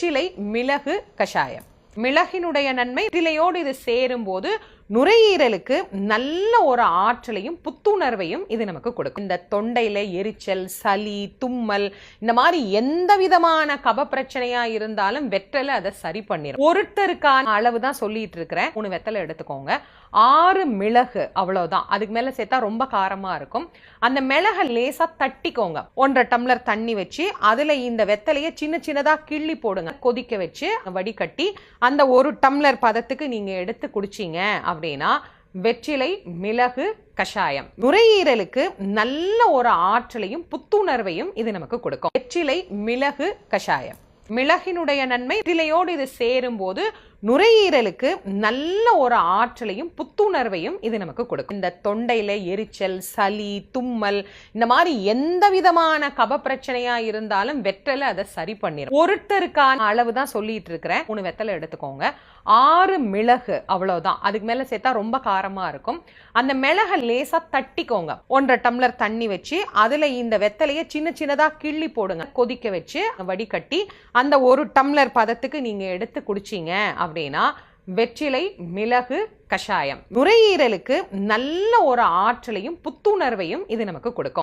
வெற்றிலை மிளகு கஷாயம். மிளகினுடைய நன்மை வெற்றிலையோடு இது சேரும் போது நுரையீரலுக்கு நல்ல ஒரு ஆற்றலையும் புத்துணர்வையும் இது நமக்கு கொடுக்கும். இந்த தொண்டையில எரிச்சல், சளி, தும்மல், இந்த மாதிரி எந்த விதமான கப பிரச்சனையா இருந்தாலும் வெற்றிலை அதை சரி பண்ணிடும். ஒருத்தருக்கான அளவு தான் சொல்லிட்டு இருக்கிறேன். 3 வெத்தலை எடுத்துக்கோங்க, 6 மிளகு, அவ்வளவுதான். அதுக்கு மேல சேர்த்தா ரொம்ப காரமா இருக்கும். அந்த மிளகை லேசா தட்டிக்கோங்க. 1.5 டம்ளர் தண்ணி வச்சு அதுல இந்த வெத்தலையை சின்ன சின்னதா கிள்ளி போடுங்க. கொதிக்க வச்சு வடிகட்டி அந்த 1 டம்ளர் பதத்துக்கு நீங்க எடுத்து குடிச்சீங்க அப்படின்னா வெற்றிலை மிளகு கஷாயம் நுரையீரலுக்கு நல்ல ஒரு ஆற்றலையும் புத்துணர்வையும் இது நமக்கு கொடுக்கும். வெற்றிலை மிளகு கஷாயம். மிளகினுடைய நன்மை வெற்றிலையோடு இது சேரும் போது நுரையீரலுக்கு நல்ல ஒரு ஆற்றலையும் புத்துணர்வையும் இது நமக்கு கொடுக்கும். இந்த தொண்டையில எரிச்சல், சளி, தும்மல், இந்த மாதிரி எந்த விதமான கப பிரச்சனையா இருந்தாலும் வெற்றிலை அதை சரி பண்ணிடும். ஒருத்தருக்கான அளவு தான் சொல்லிட்டு இருக்கிறேன். 3 வெத்தலை எடுத்துக்கோங்க, 6 மிளகு, அவ்வளவுதான். அதுக்கு மேல சேர்த்தா ரொம்ப காரமா இருக்கும். அந்த மிளகை லேசா தட்டிக்கோங்க. 1.5 டம்ளர் தண்ணி வச்சு அதுல இந்த வெத்தலையை சின்ன சின்னதா கிள்ளி போடுங்க. கொதிக்க வச்சு வடிகட்டி அந்த 1 டம்ளர் பதத்துக்கு நீங்க எடுத்து குடிச்சீங்க அப்படின்னா வெற்றிலை மிளகு கஷாயம் நுரையீரலுக்கு நல்ல ஒரு ஆற்றலையும் புத்துணர்வையும் இது நமக்கு கொடுக்கும்.